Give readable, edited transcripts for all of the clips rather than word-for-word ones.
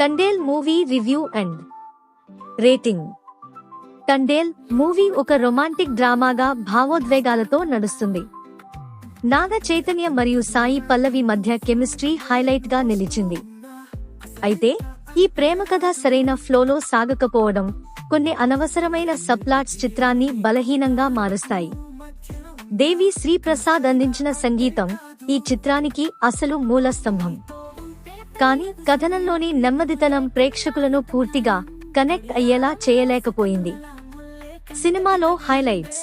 Thandel movie review and rating. Thandel movie ఒక romantic డ్రామాగా భావోద్వేగాలతో నడుస్తుంది. నాగ చైతన్య మరియు సాయి పల్లవి మధ్య కెమిస్ట్రీ హైలైట్ గా నిలిచింది. అయితే ఈ ప్రేమ కథ సరైన ఫ్లోలో సాగకపోవడం, కొన్ని అనవసరమైన సబ్ప్లాట్స్ చిత్రాన్ని బలహీనంగా మారుస్తాయి. దేవి శ్రీ ప్రసాద్ అందించిన సంగీతం ఈ చిత్రానికి అసలు మూలస్తంభం. కానీ కథనంలోని నెమ్మదితనం ప్రేక్షకులను పూర్తిగా కనెక్ట్ అయ్యేలా చేయలేకపోయింది. సినిమాలో హైలైట్స్: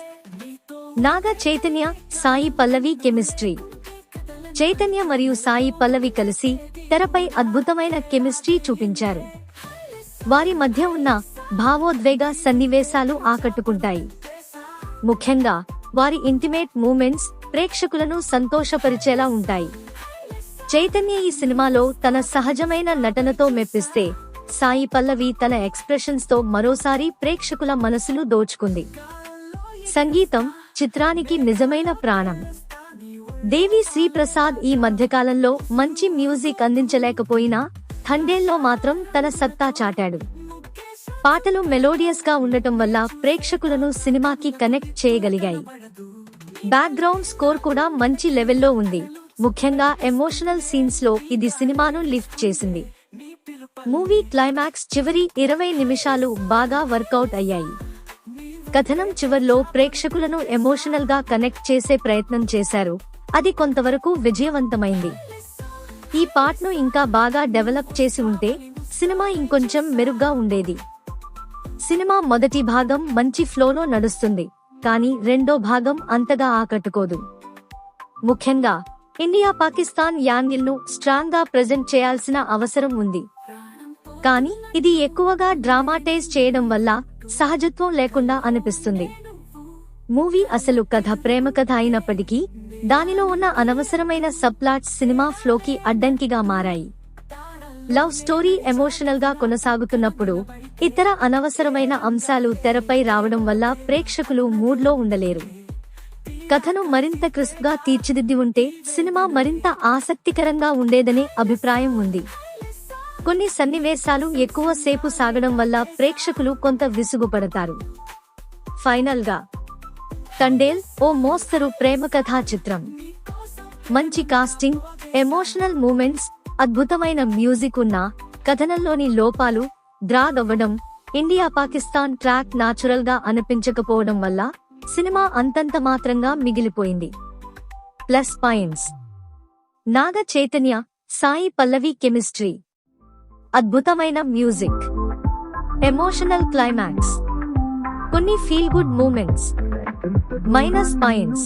నాగ చైతన్య, సాయి పల్లవి కెమిస్ట్రీ. చైతన్య మరియు సాయి పల్లవి కలిసి తెరపై అద్భుతమైన కెమిస్ట్రీ చూపించారు. వారి మధ్య ఉన్న భావోద్వేగ సన్నివేశాలు ఆకట్టుకుంటాయి. ముఖ్యంగా వారి ఇంటిమేట్ మూమెంట్స్ ప్రేక్షకులను సంతోషపరిచేలా ఉంటాయి. చైతన్య ఈ సినిమాలో తన సహజమైన నటనతో మెప్పిస్తే, సాయి పల్లవి తన ఎక్స్ప్రెషన్స్ తో మరోసారి ప్రేక్షకుల మనసును దోచుకుంది. సంగీతం చిత్రానికి నిజమైన ప్రాణం. దేవి శ్రీ ప్రసాద్ ఈ మధ్యకాలంలో మంచి మ్యూజిక్ అందించలేకపోయినా తండేల్లో మాత్రం తన సత్తా చాటాడు. పాటలు మెలోడియస్ గా ఉండటం వల్ల ప్రేక్షకులను సినిమాకి కనెక్ట్ చేయగలిగాయి. బ్యాక్గ్రౌండ్ స్కోర్ కూడా మంచి లెవెల్లో ఉంది. ముఖ్యంగా ఎమోషనల్ సీన్స్ లో ఇది సినిమాను లిఫ్ట్ చేసింది. మూవీ క్లైమాక్స్ చివరి 20 నిమిషాలు బాగా వర్కౌట్ అయ్యాయి. కథనం చివర్లో ప్రేక్షకులను ఎమోషనల్ గా కనెక్ట్ చేసే ప్రయత్నం చేశారు. అది కొంతవరకు విజయవంతమైంది. ఈ పార్ట్ ను ఇంకా బాగా డెవలప్ చేసి ఉంటే సినిమా ఇంకొంచెం మెరుగ్గా ఉండేది. సినిమా మొదటి భాగం మంచి ఫ్లోలో నడుస్తుంది, కానీ రెండో భాగం అంతగా ఆకట్టుకోదు. ముఖ్యంగా ఇండియా పాకిస్తాన్ యాంగిల్ ను స్ట్రాంగ్ గా ప్రెజెంట్ చేయాల్సిన అవసరం ఉంది. కానీ ఇది ఎక్కువగా డ్రామాటైజ్ చేయడం వల్ల సహజత్వం లేకుండా అనిపిస్తుంది. మూవీ అసలు కథ ప్రేమ కథ అయినప్పటికీ దానిలో ఉన్న అనవసరమైన సబ్ప్లాట్స్ సినిమా ఫ్లోకి అడ్డంకిగా మారాయి. లవ్ స్టోరీ ఎమోషనల్ గా కొనసాగుతున్నప్పుడు ఇతర అనవసరమైన అంశాలు తెరపై రావడం వల్ల ప్రేక్షకులు మూడ్ లో ఉండలేరు. కథను మరింత క్రిస్ప్ గా తీర్చిదిద్ది ఉంటే సినిమా మరింత ఆసక్తికరంగా ఉండేదనే అభిప్రాయం ఉంది. కొన్ని సన్నివేశాలు ఎక్కువ సేపు సాగడం వల్ల ప్రేక్షకులు కొంత విసుగుపడతారు. ఫైనల్ గా తండేల్ ఓ మోస్తరు ప్రేమ కథా చిత్రం. మంచి కాస్టింగ్, ఎమోషనల్ మూమెంట్స్, అద్భుతమైన మ్యూజిక్ ఉన్నా కథనంలోని లోపాలు, డ్రాగ్ అవ్వడం, ఇండియా పాకిస్తాన్ ట్రాక్ నాచురల్ గా అనిపించకపోవడం వల్ల సినిమా అంతంత మాత్రంగా మిగిలిపోయింది. Plus points: Naga Chaitanya, Sai Pallavi chemistry, అద్భుతమైన మ్యూజిక్, ఎమోషనల్ క్లైమాక్స్, కొన్ని feel good moments. Minus points: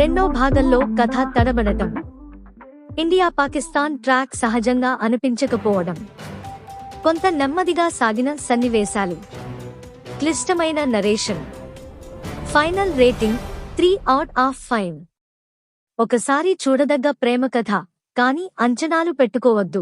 రెండో భాగంలో కథ తడబడటం, ఇండియా పాకిస్తాన్ ట్రాక్ సహజంగా అనిపించకపోవడం, కొంత నెమ్మదిగా సాగిన సన్నివేశాలు, క్లిష్టమైన నరేషన్. Final rating 3/5. ఒకసారి చూడదగ్గ ప్రేమ కథ, కానీ అంచనాలు పెట్టుకోవద్దు.